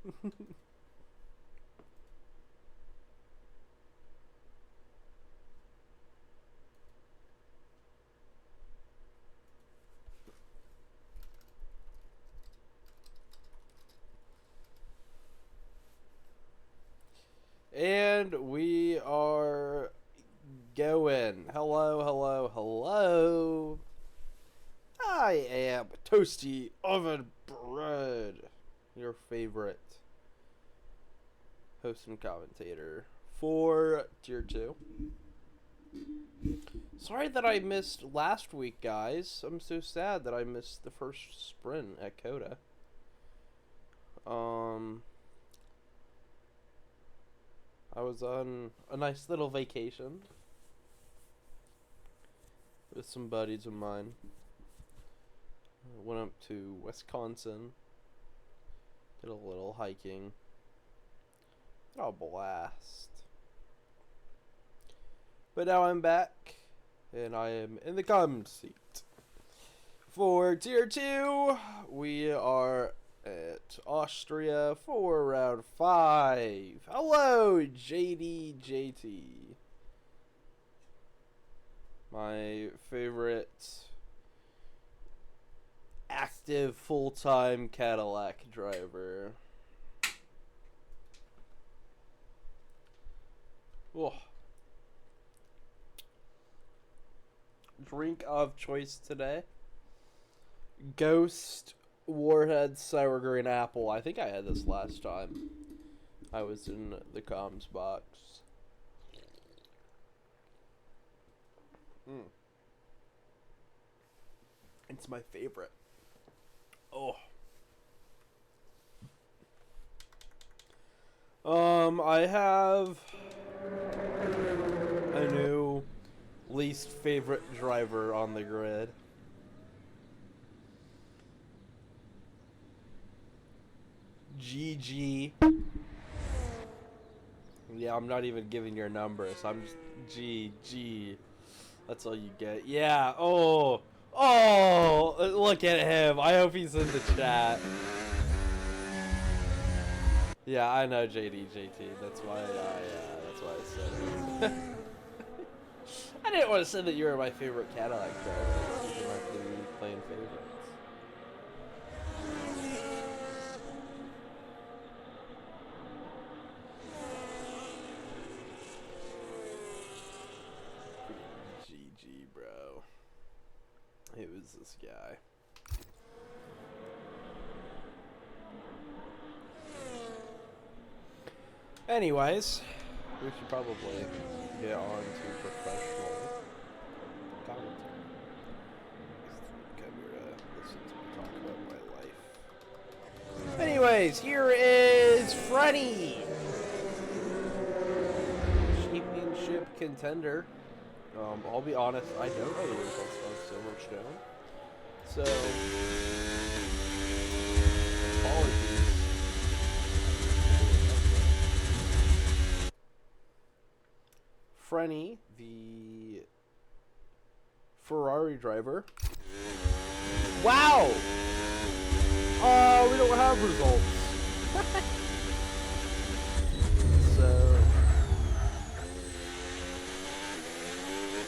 And we are going. Hello, hello, hello. I am Toasty Oven Bread, your favorite host and commentator for Tier 2. Sorry that I missed last week, guys. I'm so sad that I missed the first sprint at Coda. I was on a nice little vacation with some buddies of mine. Went up to Wisconsin, did a little hiking. Had a blast. But now I'm back, and I am in the come seat. For Tier 2, we are at Austria for round 5. Hello, JDJT. My favorite active full-time Cadillac driver. Oh. Drink of choice today: Ghost Warhead Sour Green Apple. I think I had this last time I was in the comms box. It's my favorite. Oh. I have a new least favorite driver on the grid. GG. Yeah, I'm not even giving your number, so I'm just GG. That's all you get. Yeah. Oh. Oh, look at him. I hope he's in the chat. Yeah, I know JDJT. That's why I said it. I didn't want to say that you were my favorite Cadillac driver. You might be playing favorites. GG, bro. Who is this guy? Anyways, we should probably get on to professional commentary. Come here to listen to me talk about my life. Anyways, here is Freddy, championship contender. I'll be honest, I don't know the results of Silverstone, so apologies. Frenny, the Ferrari driver. Wow! We don't have results. So,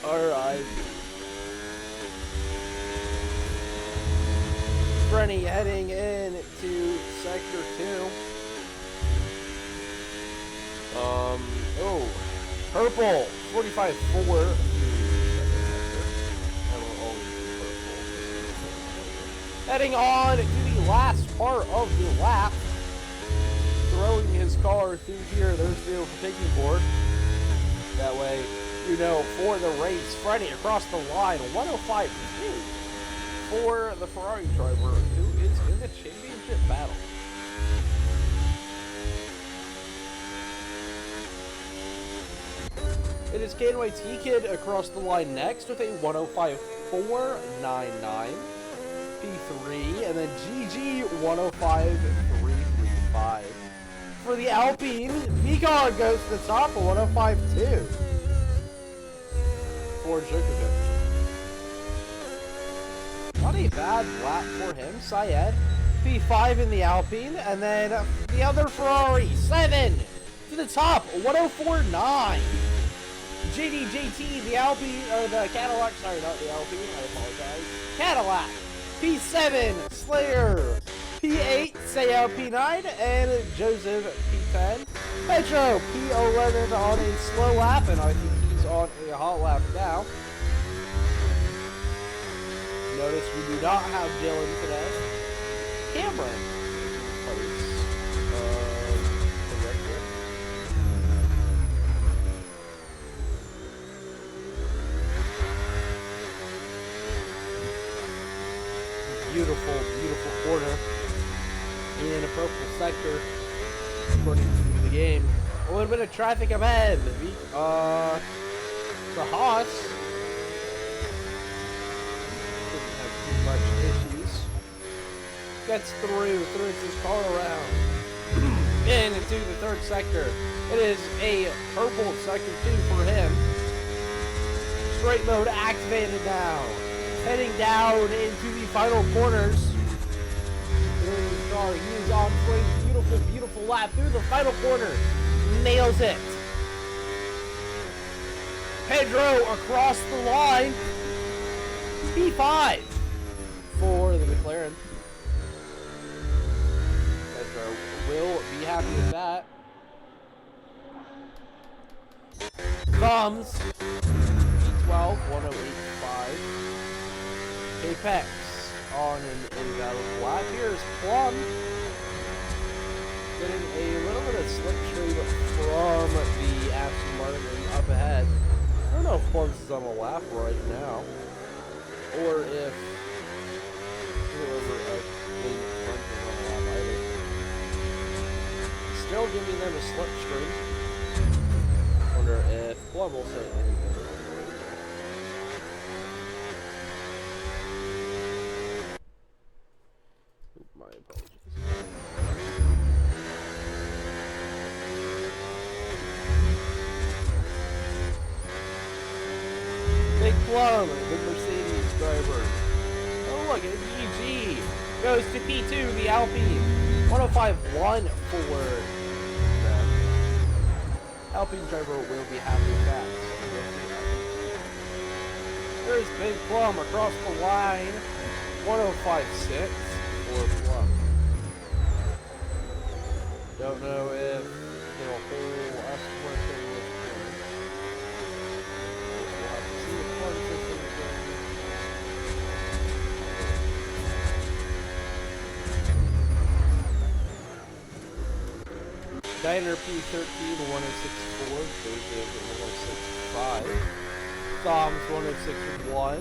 alright. Frenny heading in to Sector 2. Oh. Purple, 45-4. Heading on to the last part of the lap. Throwing his car through here. There's the overtaking board. That way, you know, for the race, Freddy across the line, 105.2 for the Ferrari driver who is in the championship battle. It is Canway T-Kid across the line next with a 105.499 P3, and then GG 105.335. For the Alpine, Vigon goes to the top of 105.2 for Djokovic. Not a bad lap for him. Syed P5 in the Alpine, and then the other Ferrari, 7 to the top, 104.9. JDJT, the Alpine, or the Cadillac, sorry, not the Alpine, I apologize. Cadillac, P7, Slayer, P8, Sayao P9, and Joseph P10. Pedro, P11 on a slow lap, and I think he's on a hot lap now. Notice we do not have Dylan today. Cameron. Beautiful, beautiful corner in a purple sector, according to the game. A little bit of traffic ahead. The Haas doesn't have too much issues. Gets throws his car around into the third sector. It is a purple sector 2 for him. Straight mode activated now. Heading down into the final corners. There's his car. He is on for a beautiful, beautiful lap through the final corner. Nails it. Pedro across the line. P5 for the McLaren. Pedro will be happy with that. Thumbs. P12, 108.5. Apex on an invalid lap. Here's Plum getting a little bit of slipstream from the Aston Martin up ahead. I don't know if Plum is on a lap right now, or if whoever in front is on a lap either. Still giving them a slipstream. Wonder if Plum will say anything. My apologies. Big Plum, the Mercedes driver. Oh look, GG goes to P2, the Alpine. 105.1 for them. Alpine driver will be happy with that. There's Big Plum across the line. 105.6. Or Plum. Don't know if they'll hold us working with Plum. We'll have to see if Plum fits in. Diner P13, 106.4. Joseph, 106.5. Thoms, 106.1.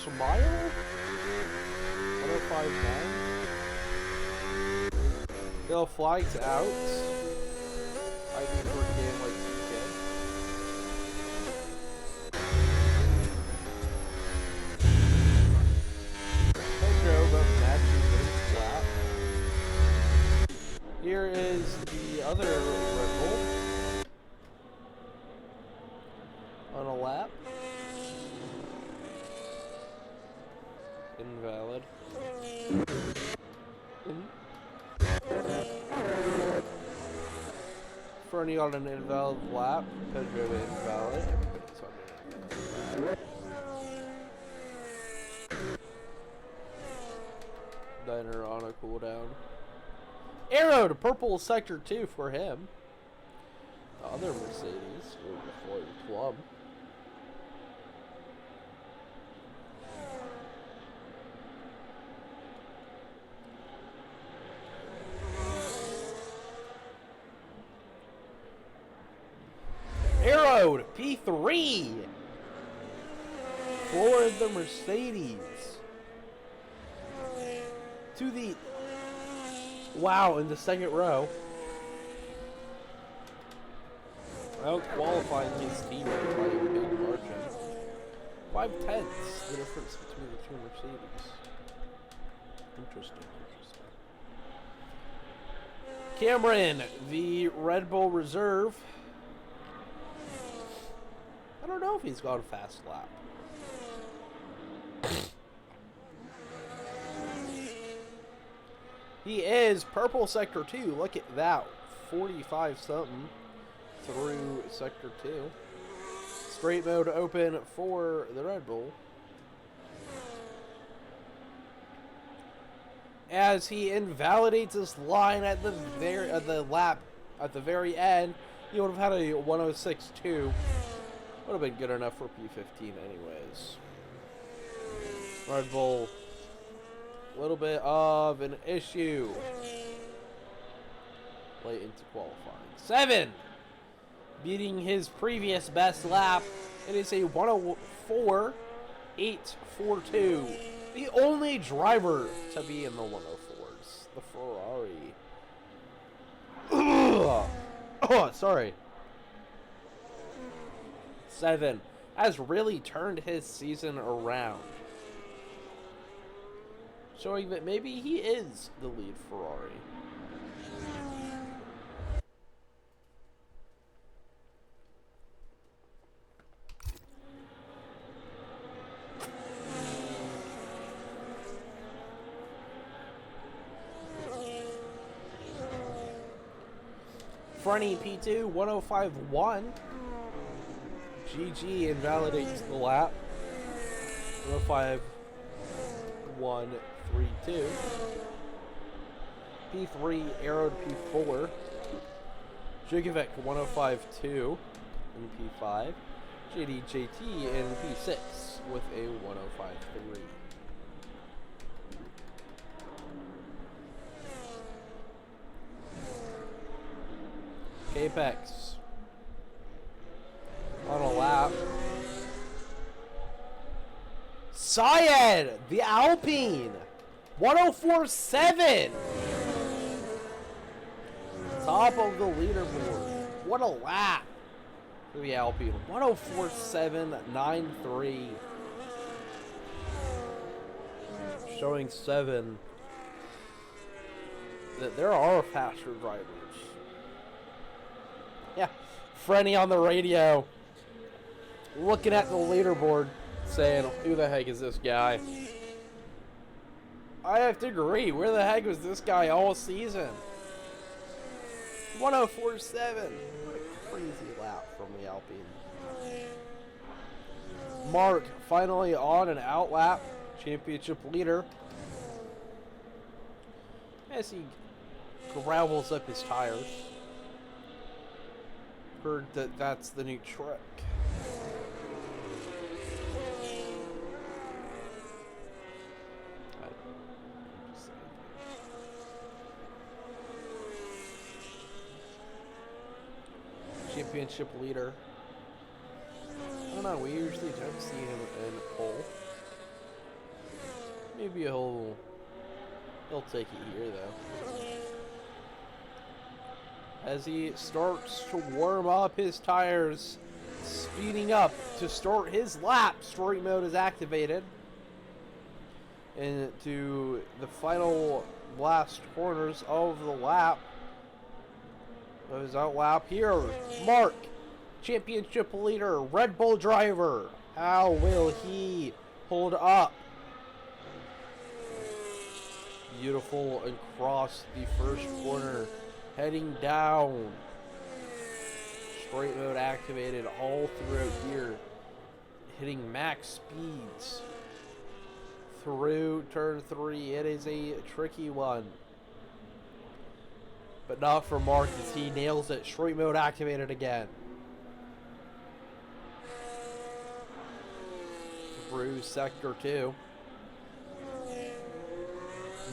Smile? 105.9. Bill flags out. I do for a game like TK. Pedro but matching his lap. Here is the other Red Bull on a lap. Invalid. Fernie on an invalid lap. Pedro invalid. Everybody's on an invalid lap. Diner on a cooldown. Arrow to purple sector 2 for him. The other Mercedes before the Plum. Arrow to P3 for the Mercedes. To the wow in the second row. Out qualifying his teammate by a big margin. 5/10 the difference between the two Mercedes. Interesting. Cameron, the Red Bull Reserve. I don't know if he's got a fast lap. He is purple sector 2. Look at that. 45 something through sector 2. Straight mode open for the Red Bull. As he invalidates his line at the very end, he would have had a 106.2. Would have been good enough for P15 anyways. Red Bull, a little bit of an issue late into qualifying. 7, beating his previous best lap. It is a 104.842. The only driver to be in the 104s, the Ferrari. Oh, sorry. 7 has really turned his season around, showing that maybe he is the lead Ferrari. Fronty P2, 105.1. GG invalidates the lap. 105.132. P3 arrowed P4. Jigovic 105.2 in P5. JT in P6 with a 105.3. Apex on a lap. Syed, the Alpine, 104.7. Top of the leaderboard. What a lap for the Alpine. 104.793. Showing 7 that there are faster drivers. Yeah, Frenny on the radio, looking at the leaderboard, saying, who the heck is this guy? I have to agree, where the heck was this guy all season? 104.7. What a crazy lap from the Alpine. Mark finally on an out lap, championship leader, as he gravels up his tires. Heard that that's the new trick. Championship leader. I don't know, we usually don't see him in pole. Maybe he'll take it here though. As he starts to warm up his tires, speeding up to start his lap. Straight mode is activated. Into the final last corners of the lap. Of his out lap here. Mark, championship leader, Red Bull driver. How will he hold up? Beautiful across the first corner. Heading down. Straight mode activated all throughout here. Hitting max speeds. Through turn 3. It is a tricky one. But not for Mark as he nails it. Straight mode activated again. Through sector 2.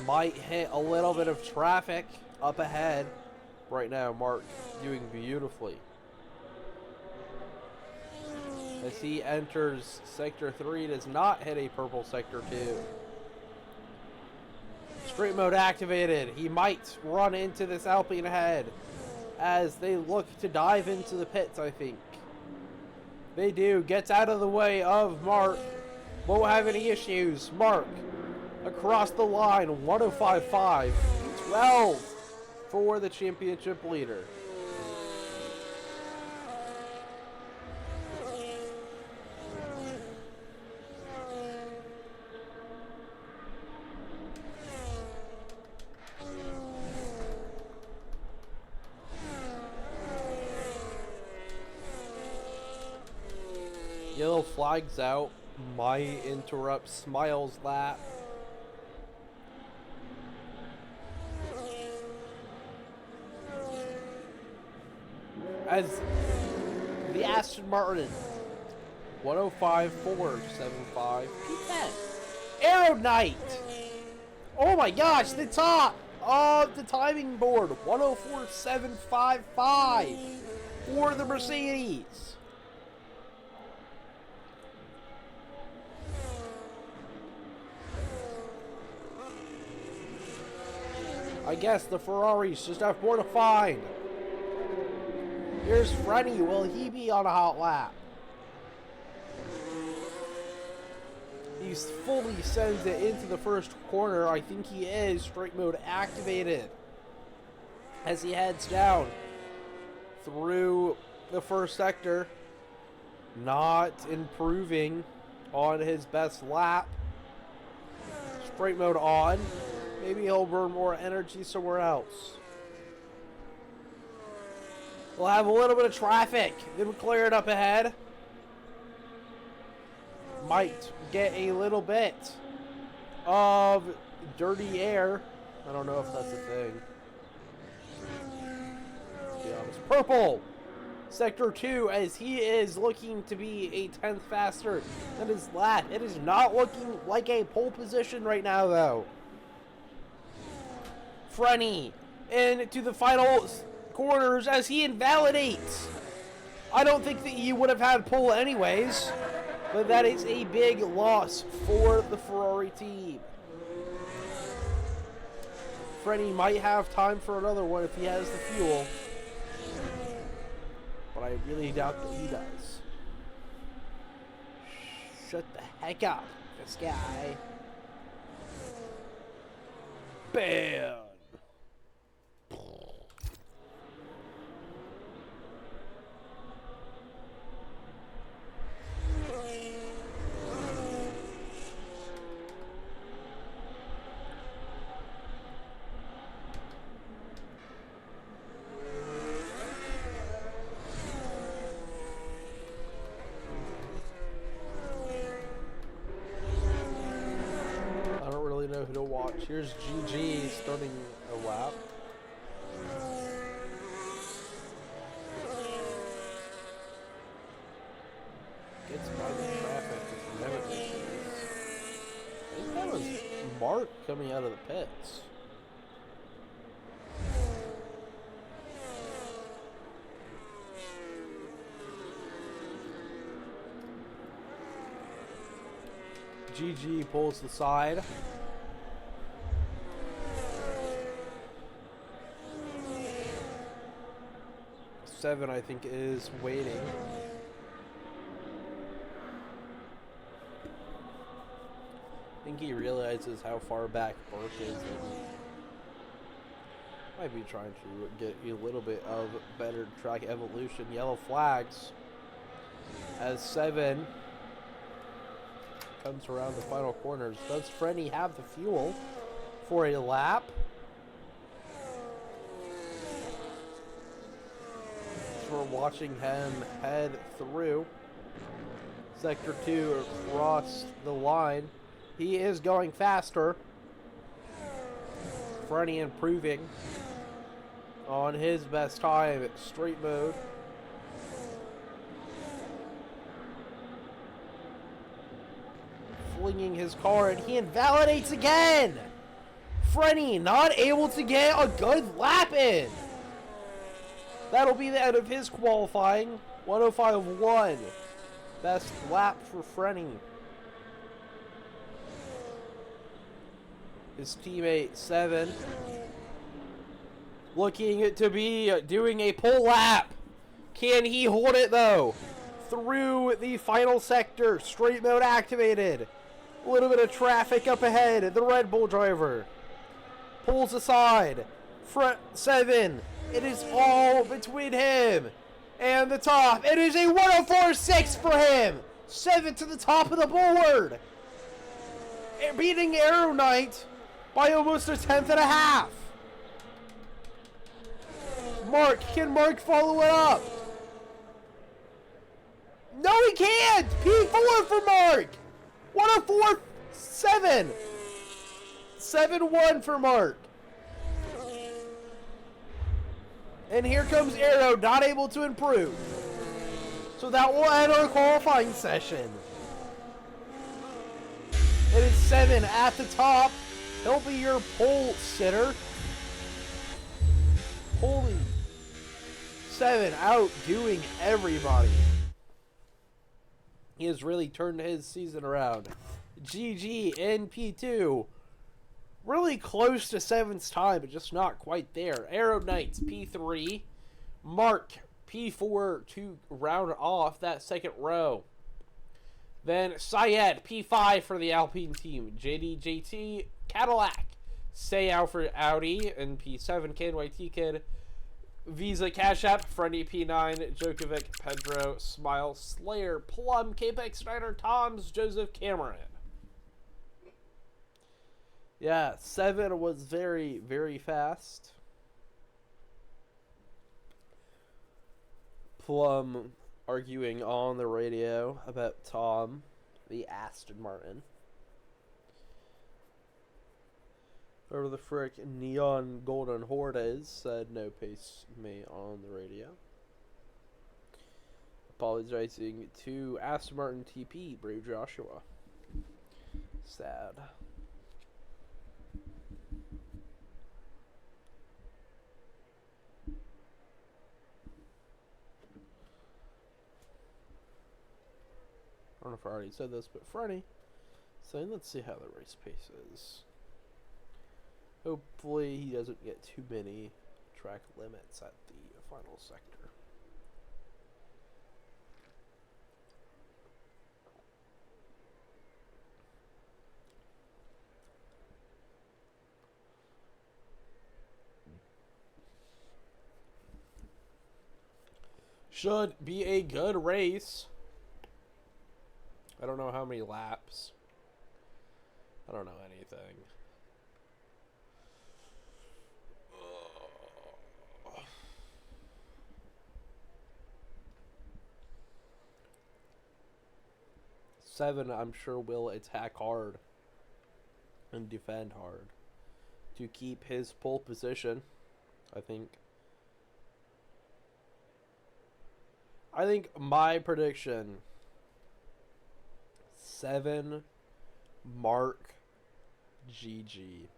Might hit a little bit of traffic up ahead. Right now, Mark doing beautifully. As he enters sector 3, does not hit a purple sector 2. Straight mode activated. He might run into this Alpine ahead as they look to dive into the pits, I think. They do. Gets out of the way of Mark. Won't have any issues. Mark across the line. 105.5. 12. For the championship leader. Yellow flags out. Might interrupt Smiles' lap. As the Aston Martin 105.475 P10 Aero Knight. Oh my gosh, the top of the timing board 104.755 for the Mercedes. I guess the Ferraris just have more to find. Here's Freddy. Will he be on a hot lap? He fully sends it into the first corner. I think he is. Straight mode activated. As he heads down through the first sector. Not improving on his best lap. Straight mode on. Maybe he'll burn more energy somewhere else. We'll have a little bit of traffic. Then we'll clear it up ahead. Might get a little bit of dirty air. I don't know if that's a thing. To be honest. Purple! Sector 2, as he is looking to be a 10th faster than his lap. It is not looking like a pole position right now, though. Frenny into the final corners as he invalidates. I don't think that he would have had pole anyways, but that is a big loss for the Ferrari team. Frenny might have time for another one if he has the fuel, but I really doubt that he does. Shut the heck up, this guy. Bam! Know who to watch. Here's GG starting a lap. Gets by the traffic with never issues. I think that was Mark coming out of the pits. GG pulls the side. 7, I think, is waiting. I think he realizes how far back Burke is. Might be trying to get a little bit of better track evolution. Yellow flags as 7 comes around the final corners. Does Frenny have the fuel for a lap? We're watching him head through Sector 2 across the line. He is going faster. Frenny improving on his best time at straight mode. Flinging his car, and he invalidates again. Frenny not able to get a good lap in. That'll be the end of his qualifying. 105.1. Best lap for Frenny. His teammate 7 looking to be doing a pole lap. Can he hold it though? Through the final sector. Straight mode activated. A little bit of traffic up ahead. The Red Bull driver pulls aside. Front 7. It is all between him and the top. It is a 104.6 for him. 7 to the top of the board. Beating Aero Knight by almost a 10th and a half. Mark, can Mark follow it up? No, he can't! P4 for Mark! What a 4-7! 7-1 for Mark. And here comes Arrow, not able to improve. So that will end our qualifying session. It is 7 at the top. He'll be your pole sitter. Holy 7 outdoing everybody. He has really turned his season around. GG in P2. Really close to 7's time, but just not quite there. Arrow Knights P3. Mark P4 to round off that second row. Then Syed P5 for the Alpine team. JDJT Cadillac. Sayao for Audi and P7. KNYT Kid. Visa Cash App. Friendly P9. Djokovic Pedro Smile Slayer Plum Capex Snyder Toms Joseph Cameron. Yeah, 7 was very, very fast. Plum arguing on the radio about Tom, the Aston Martin. Whoever the frick Neon Golden Horde is said no pace me on the radio. Apologizing to Aston Martin TP, Brave Joshua. Sad. I don't know if I already said this, but Friday. So let's see how the race pace is. Hopefully he doesn't get too many track limits at the final sector. Should be a good race. I don't know how many laps. I don't know anything. Seven, I'm sure, will attack hard and defend hard to keep his pole position. I think my prediction, 7 Mark GG.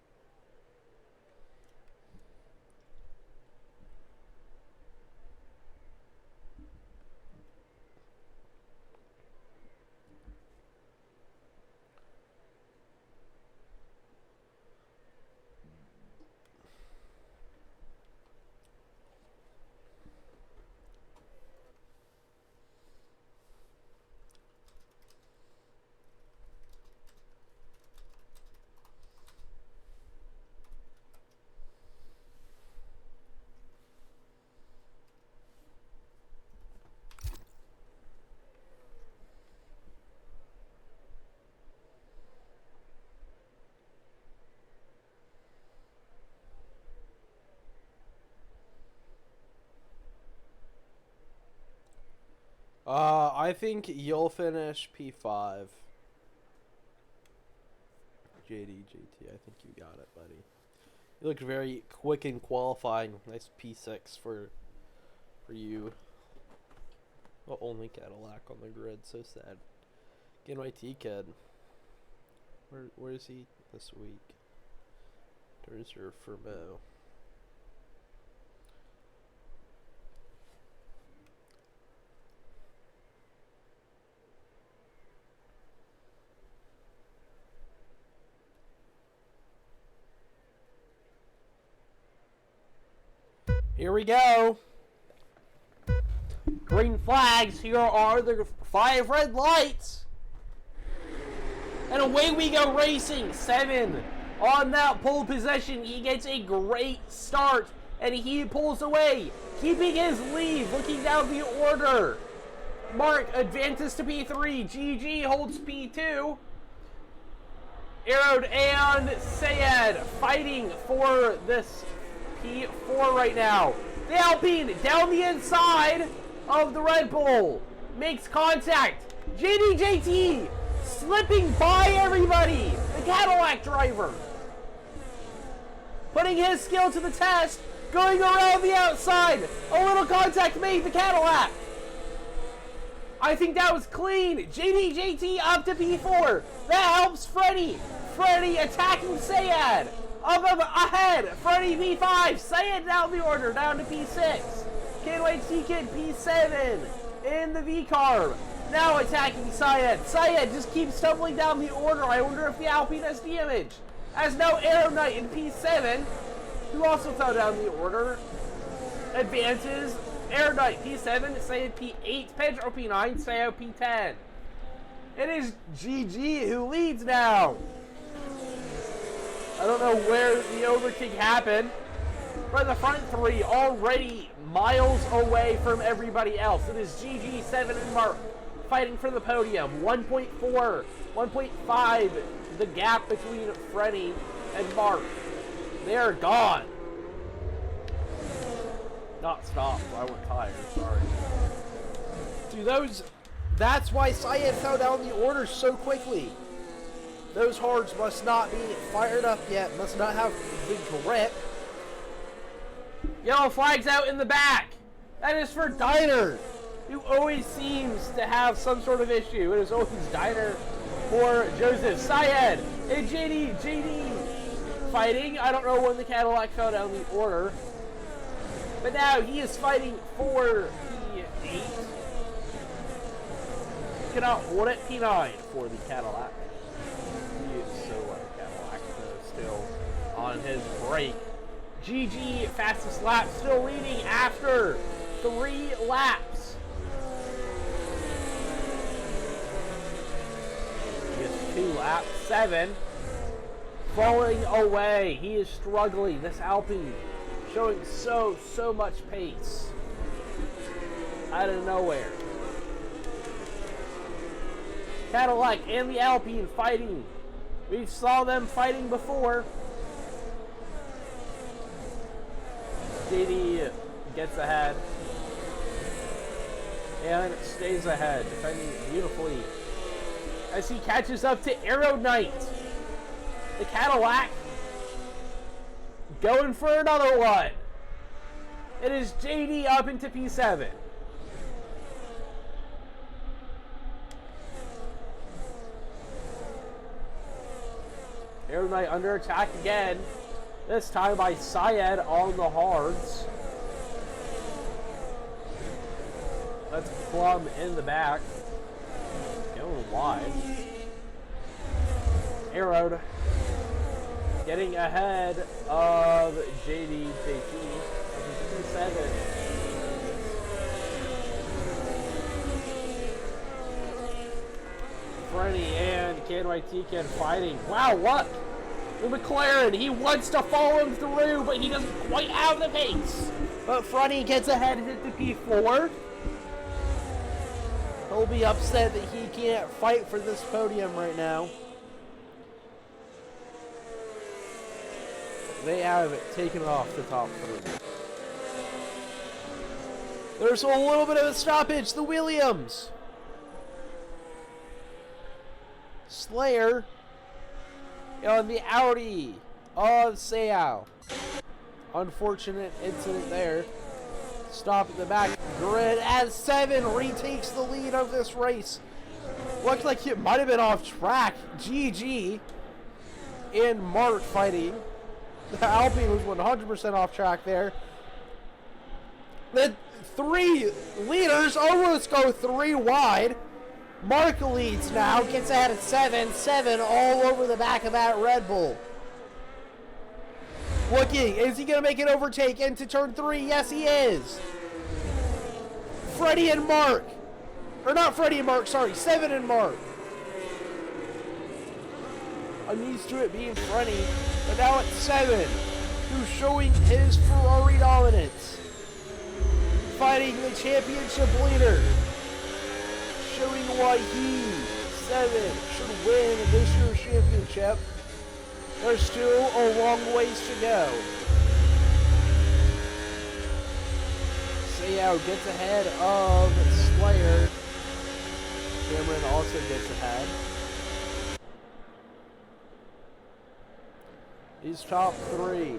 I think you'll finish P5. JDJT, I think you got it, buddy. You looked very quick in qualifying. Nice P6 for you. The only Cadillac on the grid, so sad. NYT Kid. Where is he this week? There's your Fermo. Here we go. Green flags. Here are the 5 red lights. And away we go racing. 7 on that pole position. He gets a great start. And he pulls away, keeping his lead. Looking down the order. Mark advances to P3. GG holds P2. Arrowed and Sayed fighting for this P4 right now. The Alpine down the inside of the Red Bull. makes contact. JT slipping by everybody. The Cadillac driver. Putting his skill to the test. Going around the outside. A little contact made the Cadillac. I think that was clean. JT up to P4. That helps Freddie. Freddie attacking Sayed. Up ahead. Freddie P5. Sayed down the order. Down to P6. KYT Kid P7 in the V car. Now attacking Sayed. Sayed just keeps stumbling down the order. I wonder if the Alpine has damage. As now Aero Knight in P7, who also fell down the order, advances. Aero Knight P7, Sayed P8, Pedro P9, Sayed P10. It is GG who leads now. I don't know where the overtake happened, but the front three already miles away from everybody else. It is GG, 7 and Mark fighting for the podium. 1.4, 1.5, the gap between Freddie and Mark. They are gone. Not stopped. I went tired. Sorry. Dude, that's why Sayed fell down the order so quickly. Those hards must not be fired up yet. Must not have the grip. Yellow flag's out in the back. That is for Diner, who always seems to have some sort of issue. It is always Diner or Joseph. Sayed and JD fighting. I don't know when the Cadillac fell down the order, but now he is fighting for P8. Cannot hold it. P9 for the Cadillac. He is so Cadillac still on his break. GG fastest lap, still leading after 3 laps. He is 2 laps, 7. Falling away. He is struggling. This Alpine showing so much pace out of nowhere. Cadillac and the Alpine fighting. We saw them fighting before. JD gets ahead and stays ahead, defending beautifully as he catches up to Aero Knight. The Cadillac going for another one. It is JD up into P7. Aero Knight under attack again. This time by Sayed on the hards. That's Plum in the back. Going wide. Arrowed. Getting ahead of JT. 7. Freddie and KYT Kid fighting. Wow, look! The McLaren, he wants to follow him through, but he doesn't quite have the pace. But Freddie gets ahead and hit the P4. He'll be upset that he can't fight for this podium right now. They have taken off the top 3. There's a little bit of a stoppage. The Williams. Slayer on the Audi of Seau. Unfortunate incident there. Stop at the back grid as 7 retakes the lead of this race. Looked like it might have been off track. GG and Mark fighting. The Alpine was 100% off track there. The 3 leaders almost go 3 wide. Mark leads now, gets ahead at 7. 7 all over the back of that Red Bull. Looking, is he going to make an overtake into turn 3? Yes, he is. Freddie and Mark. Or not Freddie and Mark, sorry. 7 and Mark. I'm used to it being Freddie, but now it's 7. Who's showing his Ferrari dominance. Fighting the championship leader. Showing why he, 7, should win this year's championship. There's still a long ways to go. Seau gets ahead of Slayer also gets ahead. These top three,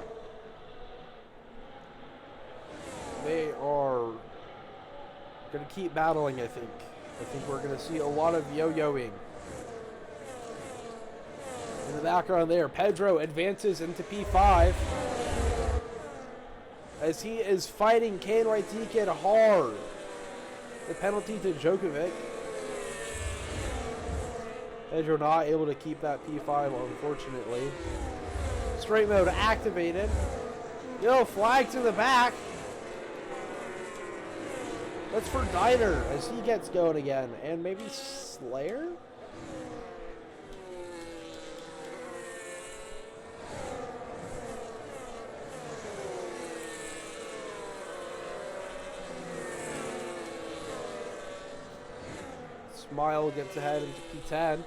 they are going to keep battling, I think. I think we're going to see a lot of yo-yoing. In the background there, Pedro advances into P5 as he is fighting KNYT hard. The penalty to Djokovic. Pedro not able to keep that P5, unfortunately. Straight mode activated. Yellow flag to the back. That's for Diner as he gets going again. And maybe Slayer? Smile gets ahead into P10.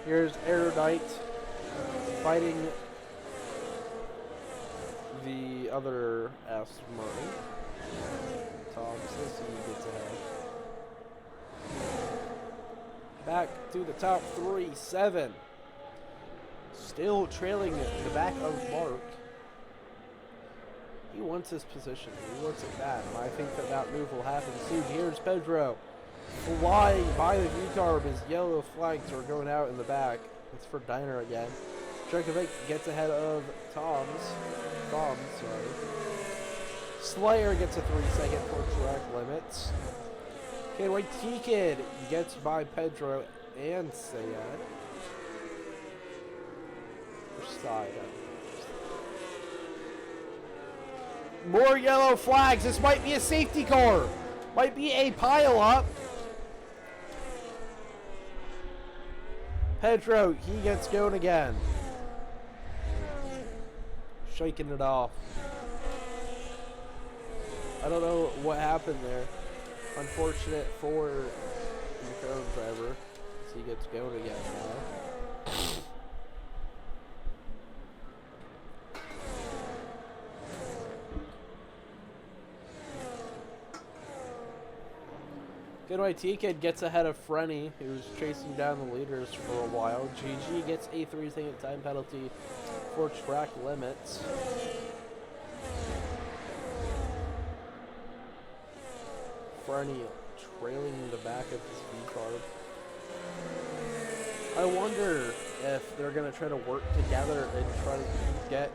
Here's Erudite fighting the other Aston Martin. Tom Sissy gets ahead. Back to the top 3, 7. Still trailing the back of Mark. He wants his position. He wants it bad. And I think that move will happen soon. Here's Pedro flying by the V-carb as yellow flags are going out in the back. It's for Diner again. Djokovic gets ahead of Tom, sorry. Slayer gets a 3-second for track limits. KNYT Kid gets by Pedro and Sayed. More yellow flags. This might be a safety car. Might be a pile-up. Pedro, he gets going again. Shaking it off. I don't know what happened there. Unfortunate for the current driver, as he gets going again now. KNYT Kid gets ahead of Frenny, who's chasing down the leaders for a while. GG gets a 3-second time penalty for track limits. Frenny trailing the back of his V-carb. I wonder if they're going to try to work together and try to get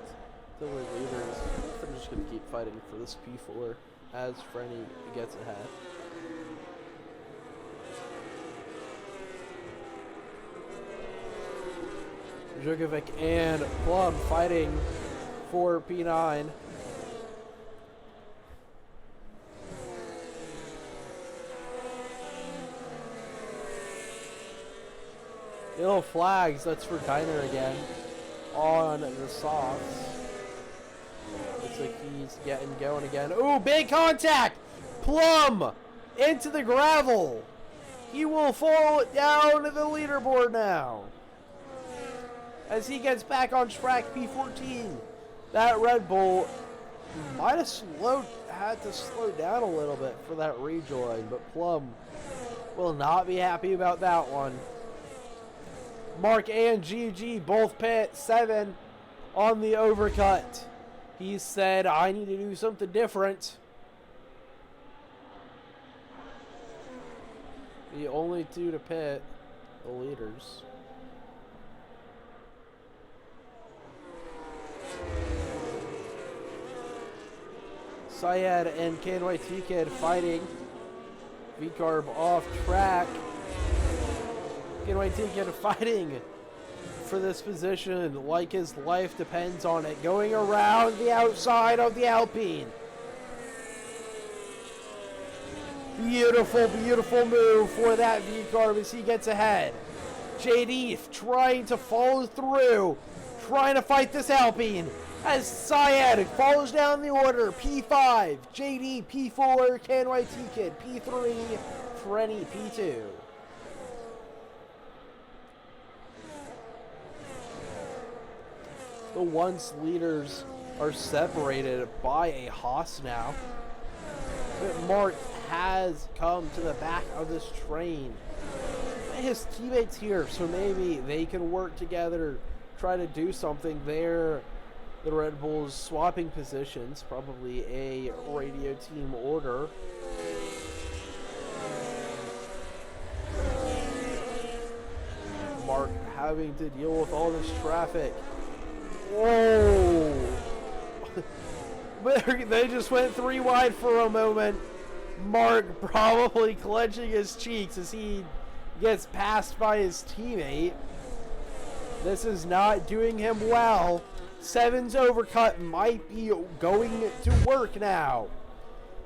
to the leaders. If they're just going to keep fighting for this P4 as Frenny gets ahead. Djokovic and Plum fighting for P9. Yellow flags, that's for Diner again. On the softs. Looks like he's getting going again. Ooh, big contact! Plum into the gravel. He will fall down to the leaderboard now. As he gets back on track P14. That Red Bull might have had to slow down a little bit for that rejoin, but Plum will not be happy about that one. Mark and GG both pit 7 on the overcut. He said, I need to do something different. The only two to pit, the leaders. Syed and KNYT Kid fighting. V-carb off track. KNYT Kid fighting for this position like his life depends on it. Going around the outside of the Alpine. Beautiful, beautiful move for that V-carb as he gets ahead. JD trying to follow through. Trying to fight this Alpine. As Syed follows down the order. P5, JD, P4, KNYT Kid, P3, Frenny, P2. The once leaders are separated by a Haas now. But Mark has come to the back of this train. his teammates here, so maybe they can work together, try to do something there. The Red Bulls swapping positions, probably a radio team order. Mark having to deal with all this traffic. Whoa! But they just went 3 wide for a moment. Mark probably clenching his cheeks as he gets passed by his teammate. This is not doing him well. 7's overcut might be going to work now.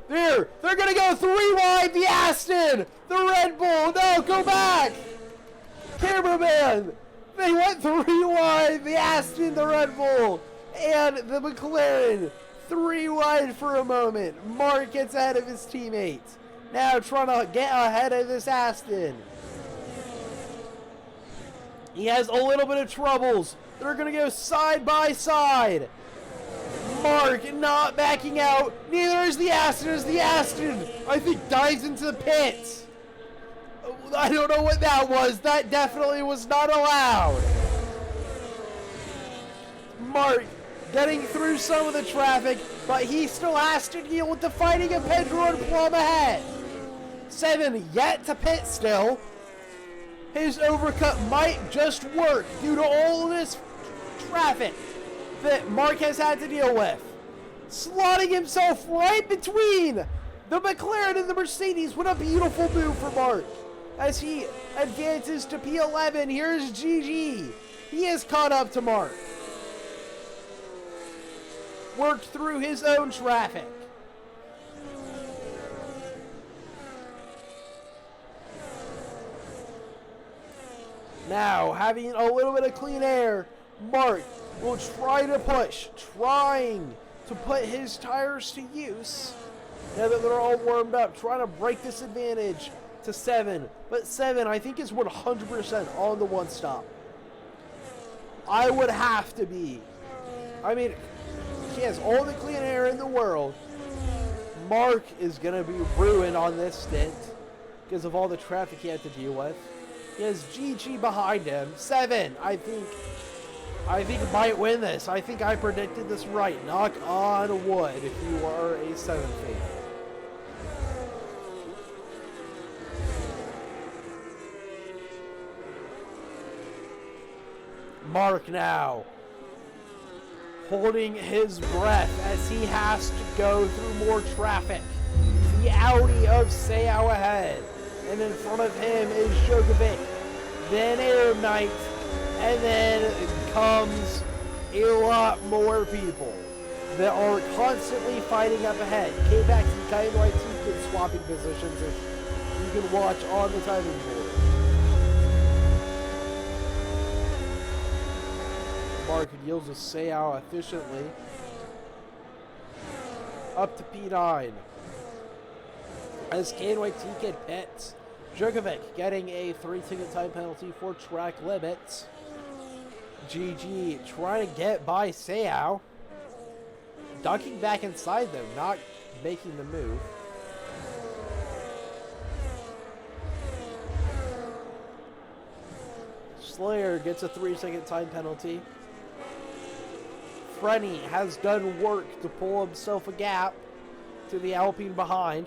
They're going to go 3 wide, the Aston! The Red Bull, no, go back! Cameraman! They went 3 wide, the Aston, the Red Bull, and the McLaren. 3 wide for a moment. Mark gets ahead of his teammates. Now trying to get ahead of this Aston. He has a little bit of troubles. They're going to go side by side. Mark not backing out. Neither is the Aston. I think dives into the pits. I don't know what that was. That definitely was not allowed. Mark getting through some of the traffic, but he still has to deal with the fighting of Pedro and Plum ahead. 7 yet to pit still. His overcut might just work due to all this traffic that Mark has had to deal with. Slotting himself right between the McLaren and the Mercedes. What a beautiful move for Mark. As he advances to P11, here's GG. He is caught up to Mark. Worked through his own traffic. Now, having a little bit of clean air, Mark will try to push, trying to put his tires to use. Now that they're all warmed up, trying to break this advantage to 7. But 7, I think, is 100% on the one stop. I would have to be. I mean, he has all the clean air in the world. Mark is going to be ruined on this stint because of all the traffic he had to deal with. He has GG behind him. 7, I think might win this. I think I predicted this right. Knock on wood if you are a 7 fan. Mark now holding his breath as he has to go through more traffic. The Audi of Seau ahead. And in front of him is Djokovic, then Air Knight, and then comes a lot more people that are constantly fighting up ahead. Came back to the Kind White team swapping positions, as you can watch on the timing board. Mark deals with Seau efficiently. Up to P9. As Canway Ticket pits, Djokovic getting a 3-ticket time penalty for track limits. GG trying to get by Seau. Ducking back inside them, not making the move. Slayer gets a 3-second time penalty. Frenny has done work to pull himself a gap to the Alpine behind.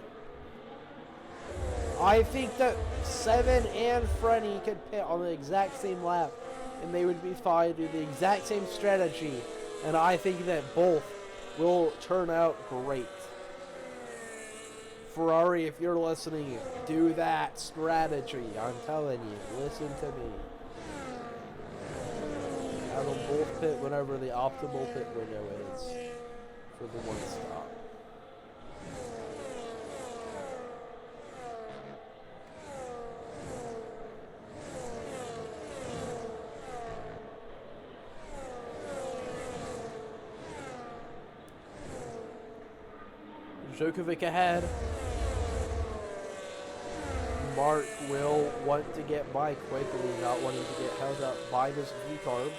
I think that 7 and Frenny could pit on the exact same lap, and they would be fine, do the exact same strategy, and I think that both will turn out great. Ferrari, if you're listening, do that strategy. I'm telling you, listen to me. Have them both pit whenever the optimal pit window is for the one stop. Djokovic ahead. Mark will want to get by quickly, not wanting to get held up by this V-carb.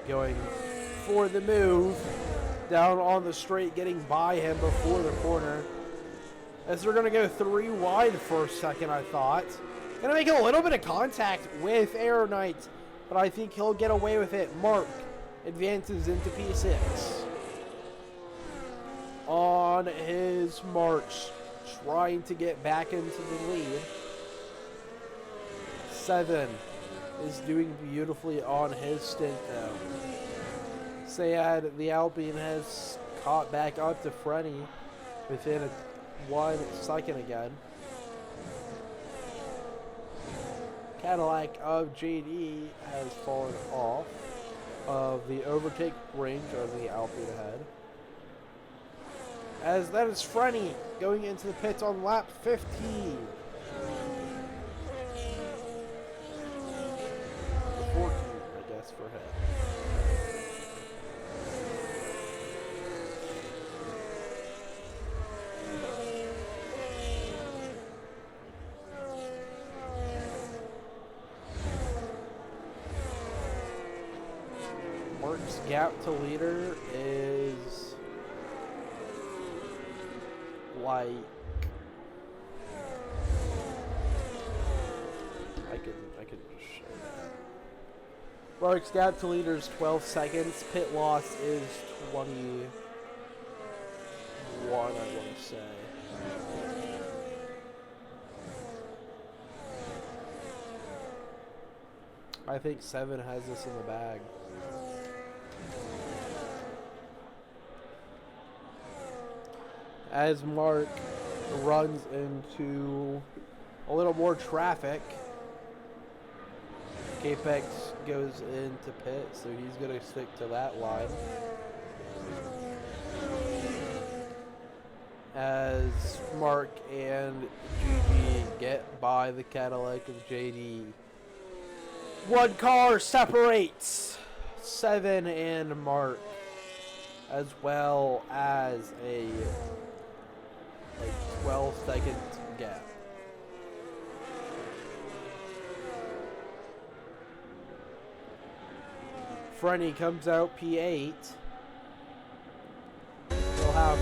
Going for the move. Down on the straight, getting by him before the corner. as they're going to go 3 wide for a second, I thought. Going to make a little bit of contact with Aero Knight, but I think he'll get away with it. Mark advances into P6. On his march, trying to get back into the lead. 7 is doing beautifully on his stint, though. Sayad, the Alpine, has caught back up to Frenny within 1 second again. Cadillac of JD has fallen off of the overtake range of the Alpine ahead. As that is Frenny going into the pits on lap 15. 14, I guess, for him. Mark's gap to leader is like I could just show that. Mark's gap to leader is 12 seconds. Pit loss is 21, I want to say. I think 7 has this in the bag. As Mark runs into a little more traffic, Capex goes into pit, so he's going to stick to that line. As Mark and GG get by the Cadillac of JD. 1 car separates 7 and Mark, as well as a 12-second gap. Frenny comes out P8. He'll have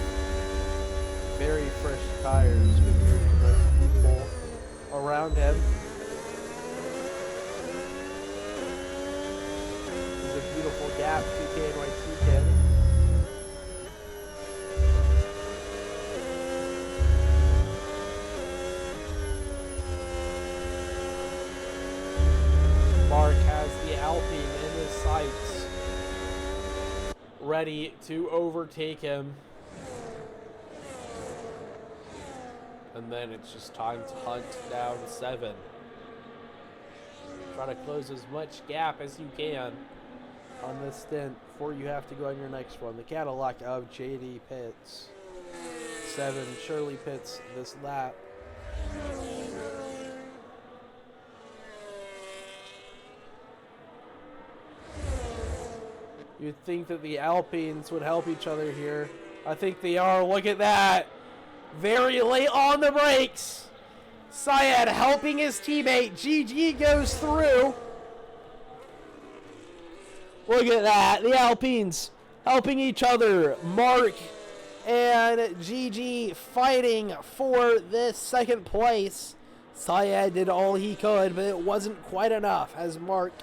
very fresh tires compared to most people around him. It's a beautiful gap, 2K by 2K. Mark has the Alpine in his sights, ready to overtake him. And then it's just time to hunt down 7. Try to close as much gap as you can on this stint before you have to go on your next one. The Cadillac of JD pits. 7 surely pits this lap. You'd think that the Alpines would help each other here. I think they are. Look at that. Very late on the brakes. Syed helping his teammate. GG goes through. Look at that. The Alpines helping each other. Mark and GG fighting for this second place. Syed did all he could, but it wasn't quite enough as Mark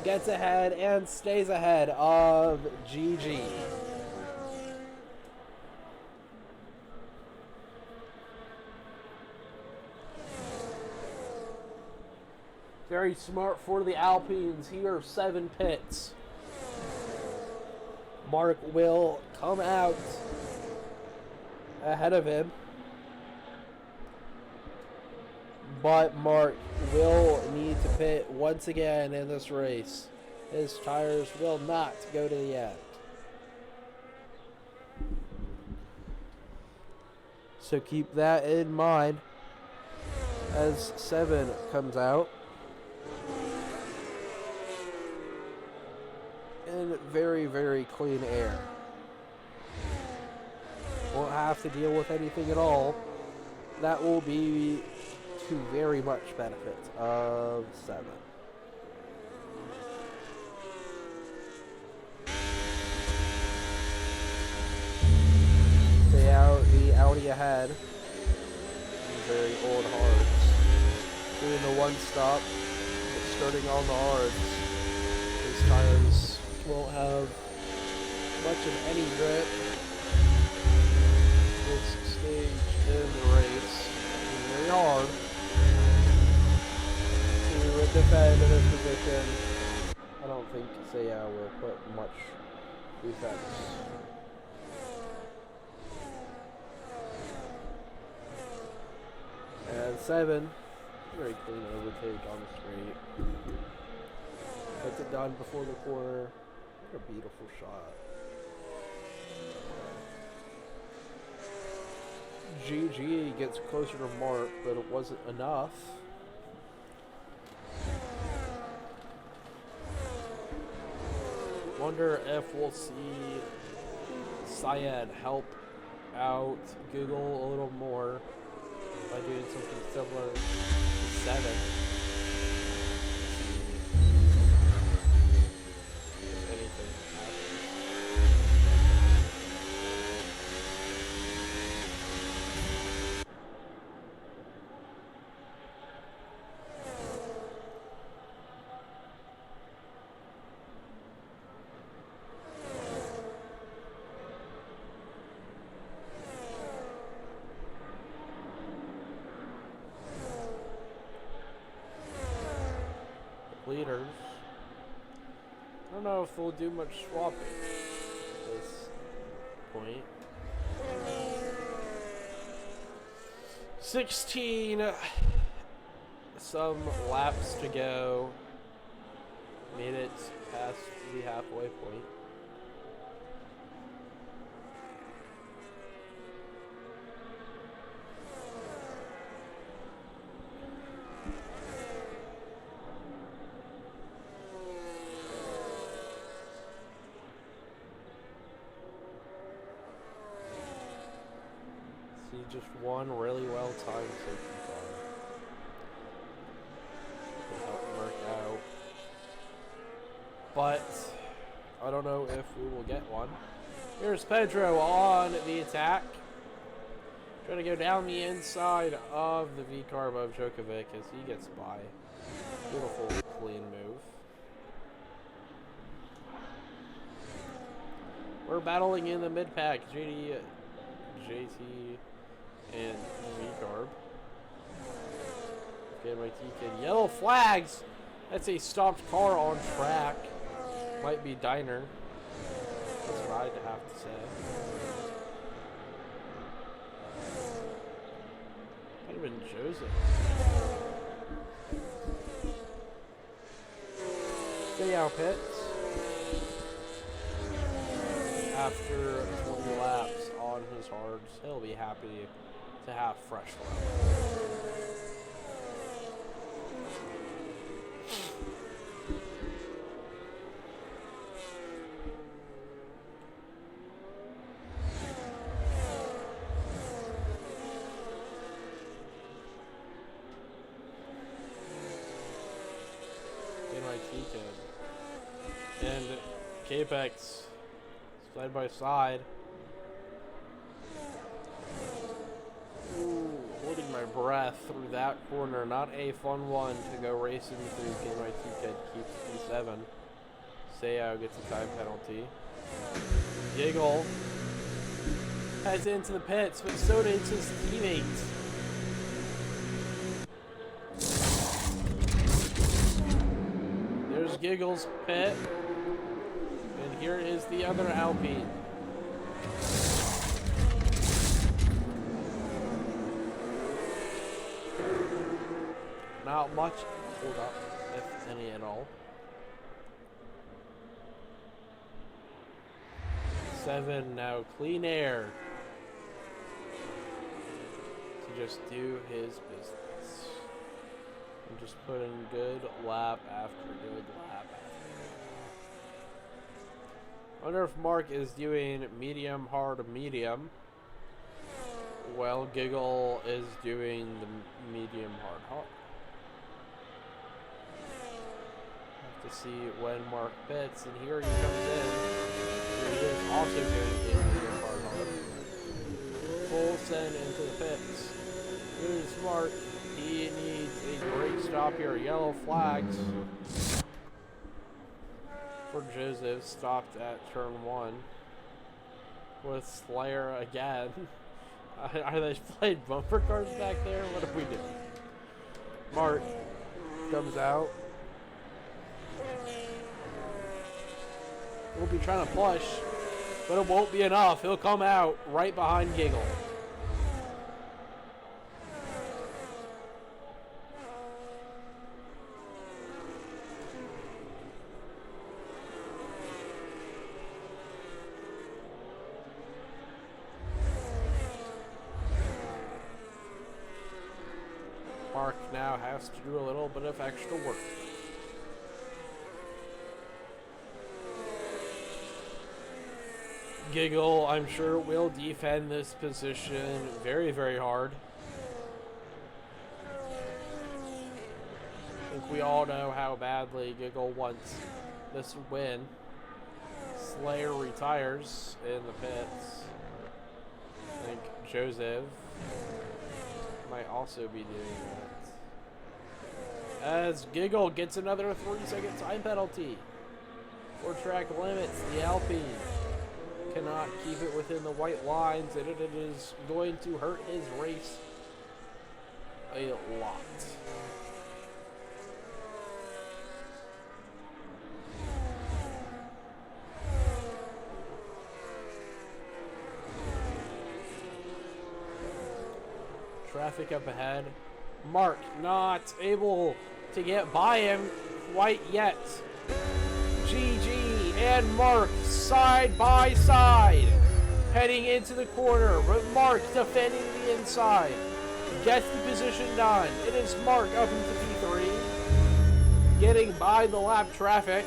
gets ahead and stays ahead of GG. Very smart for the Alpines here, 7 pits. Mark will come out ahead of him. But Mark will need to pit once again in this race. His tires will not go to the end. So keep that in mind as 7 comes out. In very, very clean air. Won't have to deal with anything at all. That will be to very much benefit of 7. Stay out the Audi ahead. very old hards. Doing the one stop, but starting on the hards. These tires won't have much of any grip this stage in the race. It's very hard to defend in this position. I don't think Seiya will put much defense. And 7, very clean overtake on the straight. Gets it done before the corner. What a beautiful shot. GG gets closer to Mark, but it wasn't enough. Wonder if we'll see Syed help out Google a little more by doing something similar to 7. If anything leaders. I don't know if they'll do much swapping at this point. 16 some laps to go. Made it past the halfway point. Just one really well timed safety car. Will help work out. But I don't know if we will get one. Here's Pedro on the attack. Trying to go down the inside of the V-carb of Djokovic as he gets by. Beautiful clean move. We're battling in the mid-pack. JT, and V-carb. Okay, my T-Kid. Yellow flags! That's a stopped car on track. Might be Diner. That's what I'd have to say. Might have been Joseph. Stay out pits. After 20 laps on his hards, he'll be happy to have fresh level. And Capex side by side. Ooh, holding my breath through that corner. Not a fun one to go racing through. KYT Kid keeps P7. Seiya gets a time penalty. Giggle heads into the pits, but so does his teammates. There's Giggle's pit. And here is the other Alpine. Not much hold up, if any at all. 7 now, clean air. To just do his business. And just put in good lap after good lap after. I wonder if Mark is doing medium, hard, medium. Well, Giggle is doing the medium, hard, hard. Have to see when Mark pits, and here he comes in. Here he is also doing the medium, hard, hard. Full send into the pits. It is Mark. He needs a brake stop here. Yellow flags for Joseph. Stopped at turn 1 with Slayer again. Are they playing bumper cars back there? What are we doing? Mark comes out. We'll be trying to push, but it won't be enough. He'll come out right behind Giggle. Mark now has to do a little bit of extra work. Giggle, I'm sure, will defend this position very, very hard. I think we all know how badly Giggle wants this win. Slayer retires in the pits. I think Joseph might also be doing that. As Giggle gets another 3-second time penalty for track limits, the Alpine cannot keep it within the white lines, and it is going to hurt his race a lot. Traffic up ahead. Mark not able to get by him quite yet. GG and Mark side by side heading into the corner, but Mark defending the inside gets the position done. It is Mark up into P3, getting by the lap traffic.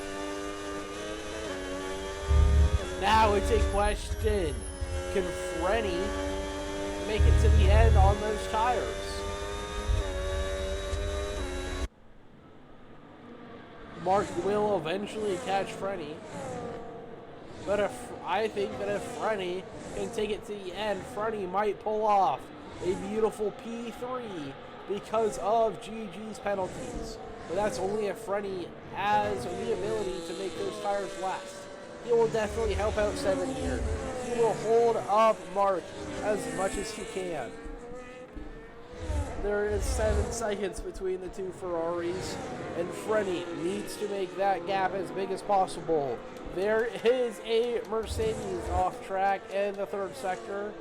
Now it's a question, can Frenny make it to the end on those tires? Mark will eventually catch Frenny, but I think that if Frenny can take it to the end, Frenny might pull off a beautiful P3 because of GG's penalties. But that's only if Frenny has the ability to make those tires last. He will definitely help out 7 here. He will hold up Mark as much as he can. There is 7 seconds between the two Ferraris, and Frenny needs to make that gap as big as possible. There is a Mercedes off track in the 3rd sector.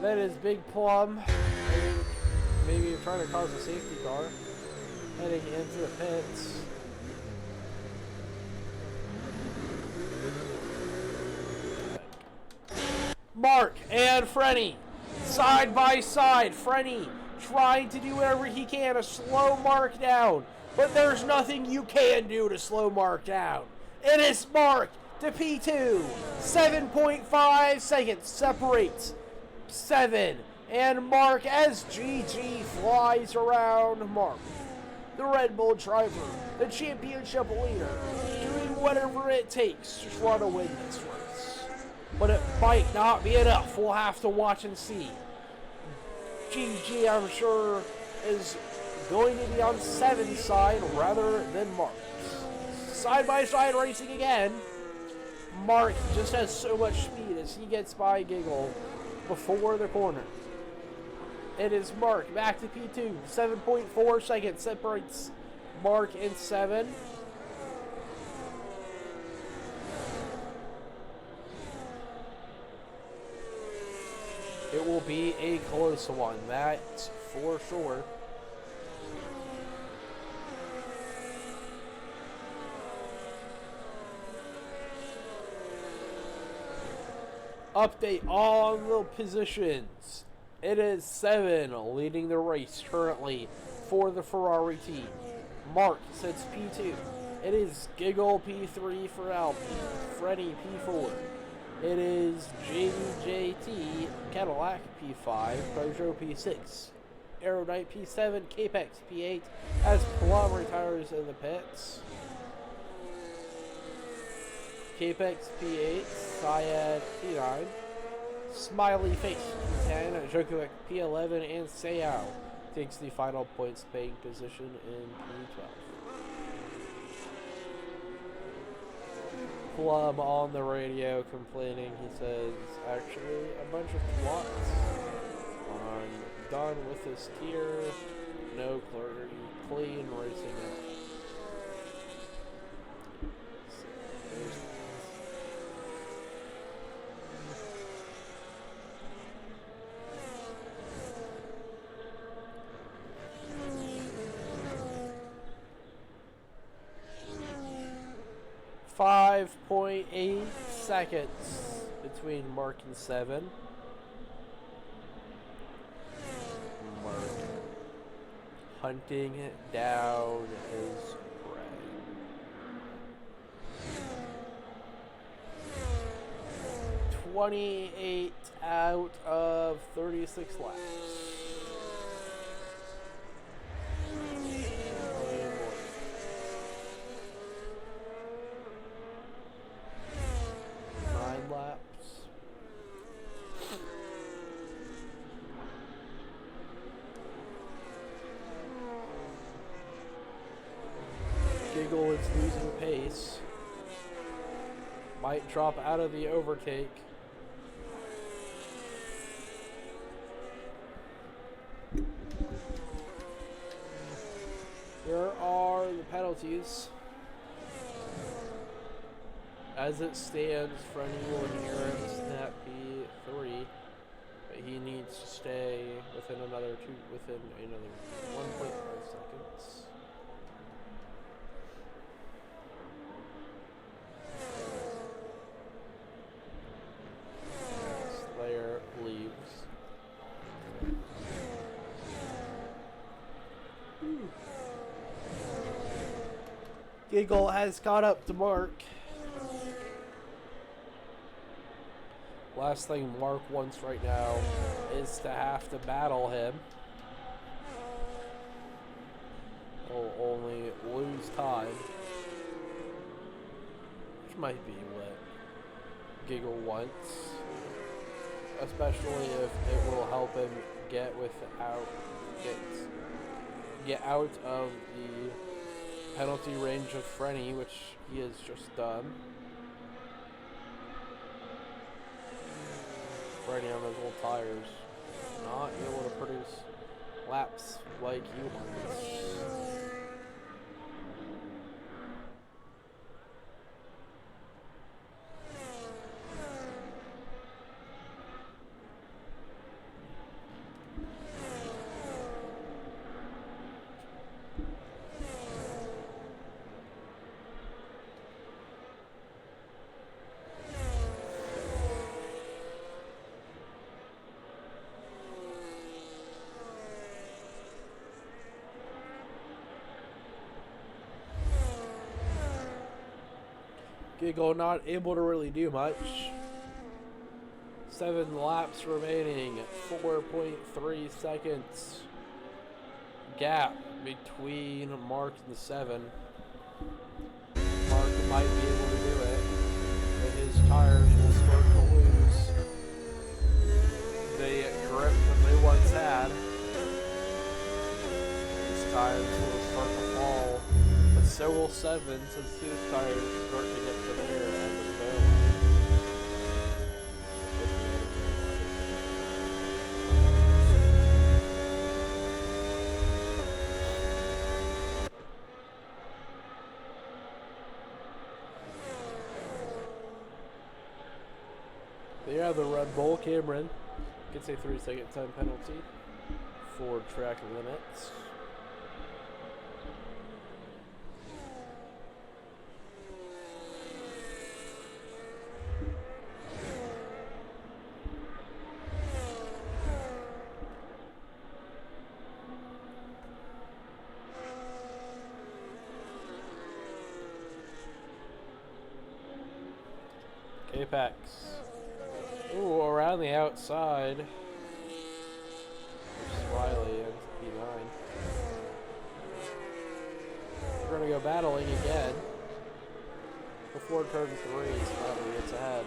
That is Big Plum. Maybe trying to cause a safety car. Heading into the pits. Mark and Frenny, side by side. Frenny trying to do whatever he can to slow Mark down, but there's nothing you can do to slow Mark down. It is Mark to P2. 7.5 seconds separates 7 and Mark as GG flies around Mark. The Red Bull driver, the championship leader, doing whatever it takes to try to win this race. But it might not be enough. We'll have to watch and see. GG, I'm sure, is going to be on 7's side rather than Mark's. Side by side racing again. Mark just has so much speed as he gets by Giggle before the corner. It is Mark back to P2. 7.4 seconds separates Mark and 7. It will be a close one, that's for sure. Update on the positions. It is 7 leading the race currently for the Ferrari team. Mark sits P2. It is Giggle P3 for Alpine. Freddy P4. It is JDJT Cadillac P5, Peugeot P6, Aerodite P7, Capex P8, as Plum retires in the pits. Capex P8, Syed P9, Smiley Face P10, Djokovic P11, and Seau takes the final points paying position in P12. Plum on the radio complaining. He says, actually, a bunch of twats. I'm done with this tier. No clean racing out. 5.8 seconds between Mark and 7. Mark hunting down his prey. 28 out of 36 laps. Giggle is losing pace. Might drop out of the overtake. Here are the penalties. As it stands, Frenny will inherit snap P3, but he needs to stay within another 1.5 seconds. Slayer leaves. Giggle has caught up to Mark. Last thing Mark wants right now is to have to battle him. He'll only lose time. Which might be what Giggle wants. Especially if it will help him get out of the penalty range of Frenny, which he has just done. Frenny on those old tires, not able to produce laps like you want. Giggle not able to really do much. 7 laps remaining. 4.3 seconds gap between Mark and 7. Mark might be able to do it, but his tires will start to lose the grip that they once had. His tires will start to fall. But so will 7 since his tires start to get to the air end of the barrel. Yeah, the Red Bull Cameron gets a 3-second time penalty for track limits. Apex. Ooh, around the outside. Smiley ends P9. We're going to go battling again. Before turn 3, Smiley gets ahead.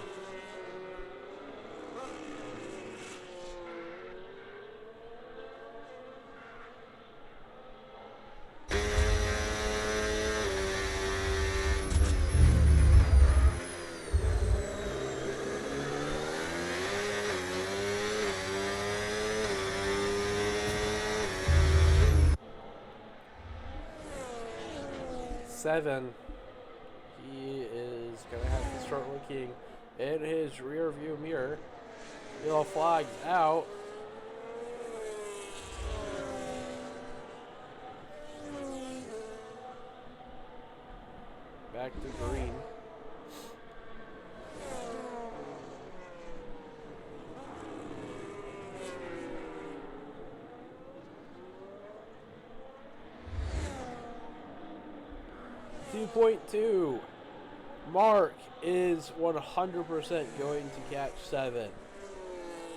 7, he is going to have to start looking in his rear view mirror. Yellow flag's out. Back to green. .2. Mark is 100% going to catch 7.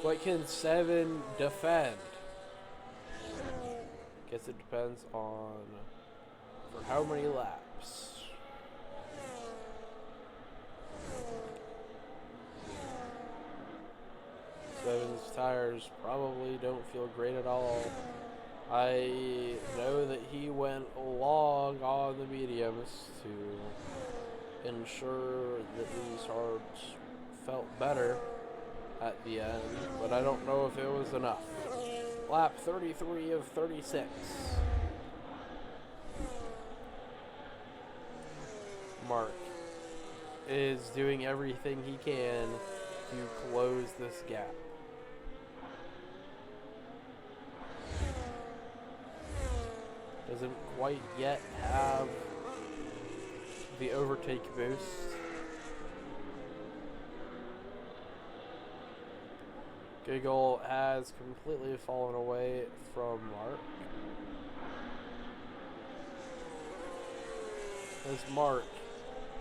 But can 7 defend? Guess it depends on for how many laps. Seven's tires probably don't feel great at all. I know that he went long on the mediums to ensure that these hards felt better at the end, but I don't know if it was enough. Lap 33 of 36. Mark is doing everything he can to close this gap. Doesn't quite yet have the overtake boost. Giggle has completely fallen away from Mark. As Mark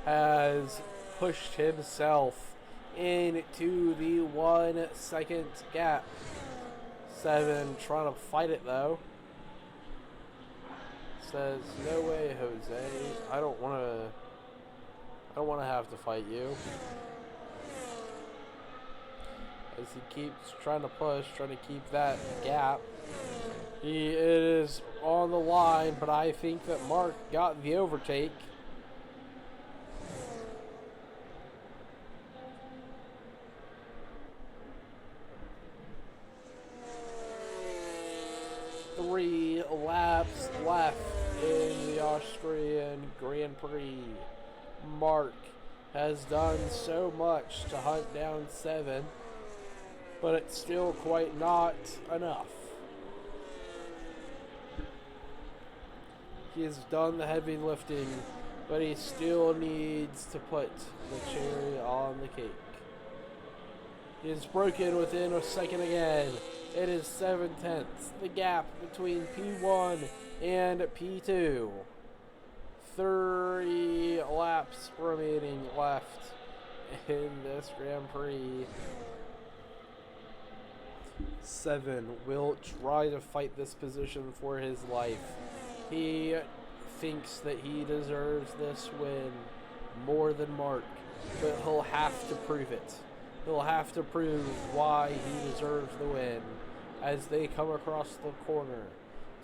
has pushed himself into the 1 second gap. 7 trying to fight it though. Says, no way, Jose. I don't want to have to fight you. As he keeps trying to push, trying to keep that gap. It is on the line, but I think that Mark got the overtake. Three laps left in the Austrian Grand Prix. Mark has done so much to hunt down 7, but it's still quite not enough. He has done the heavy lifting, but he still needs to put the cherry on the cake. He is broken within a second again. It is 7/10. The gap between P1 and P2. 30 laps remaining left in this Grand Prix. 7 will try to fight this position for his life. He thinks that he deserves this win more than Mark, but he'll have to prove it. He'll have to prove why he deserves the win as they come across the corner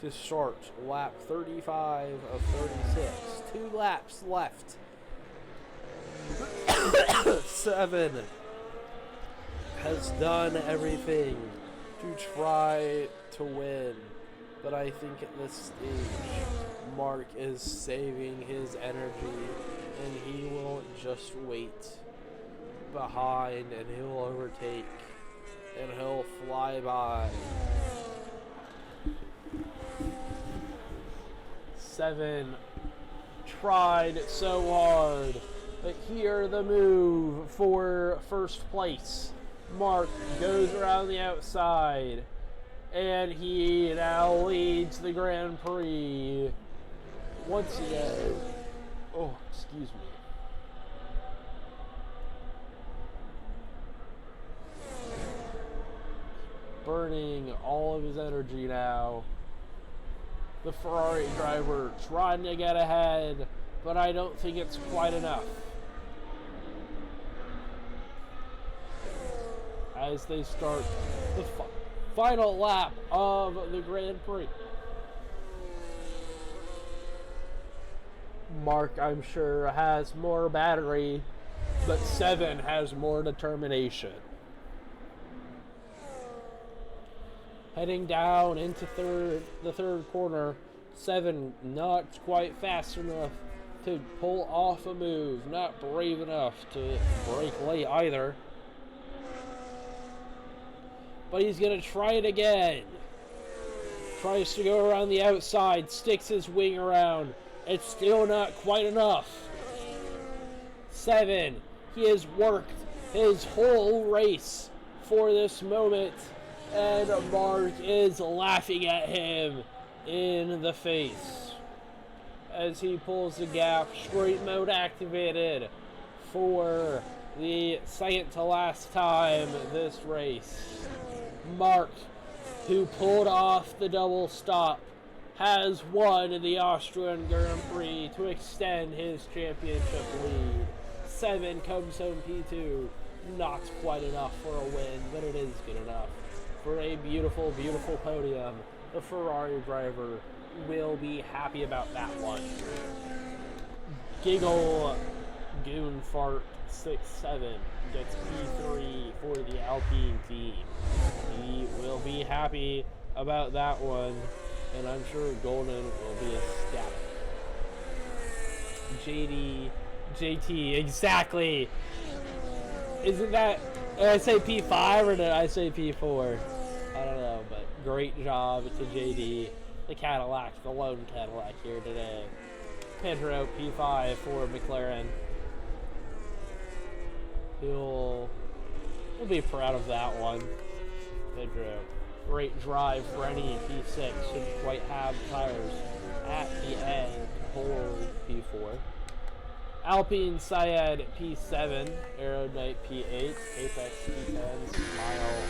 to start lap 35 of 36. 2 laps left. 7 has done everything to try to win, but I think at this stage Mark is saving his energy and he will just wait behind and he'll overtake and he'll fly by. 7 tried so hard, but here the move for first place. Mark goes around the outside and he now leads the Grand Prix once again. Oh, excuse me. Burning all of his energy now. The Ferrari driver trying to get ahead, but I don't think it's quite enough. As they start the final lap of the Grand Prix. Mark, I'm sure, has more battery, but 7 has more determination. Heading down into the third corner, 7 not quite fast enough to pull off a move. Not brave enough to break late either. But he's going to try it again. Tries to go around the outside, sticks his wing around. It's still not quite enough. 7. He has worked his whole race for this moment. And Mark is laughing at him in the face as he pulls the gap. Straight mode activated for the second to last time this race. Mark, who pulled off the double stop, has won the Austrian Grand Prix to extend his championship lead. 7 comes home P2. Not quite enough for a win, but it is good enough for a beautiful, beautiful podium. The Ferrari driver will be happy about that one. Giggle Goon Fart 6-7 gets P3 for the Alpine team. He will be happy about that one, and I'm sure Golden will be ecstatic. JT, exactly. Isn't that, did I say P5 or did I say P4? I don't know, but great job to JD, the Cadillac, the lone Cadillac here today. Pedro, P5 for McLaren. He'll be proud of that one. Pedro. Great drive, Rennie, P6. Didn't quite have tires at the end for P4. Alpine Syed P7, Aerodynamic P8, Apex P10, Smile.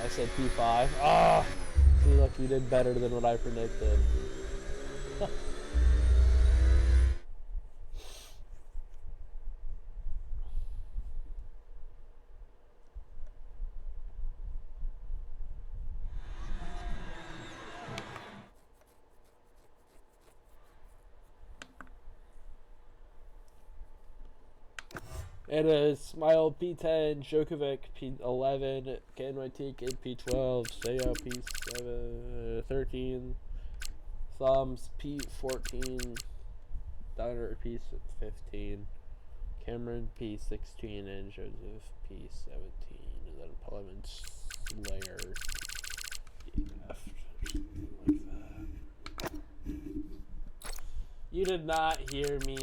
I said P5. Ah! See, look, you did better than what I predicted. It is Smile P10, Djokovic P11, KNYT Kid P12, Saya P7, 13, Thumbs P14, Donner P15, Cameron P16, and Joseph P17, and then Pullman Slayer F, something like that. You did not hear me.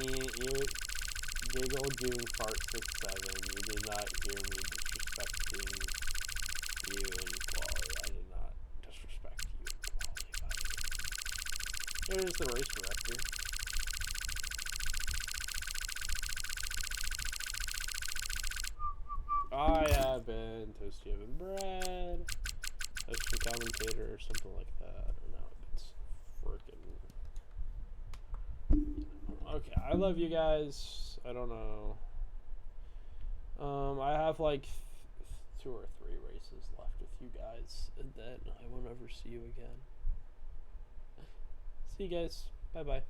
Giggle June Fart 6-7. You did not hear me disrespecting you in quality. I did not disrespect you in quality, buddy. Here's the race director. I have been Toasty Oven Bread, Toasty Commentator, or something like that. I don't know if it's freaking. Okay, I love you guys. I don't know. I have like 2 or 3 races left with you guys, and then I won't ever see you again. See you guys. Bye-bye.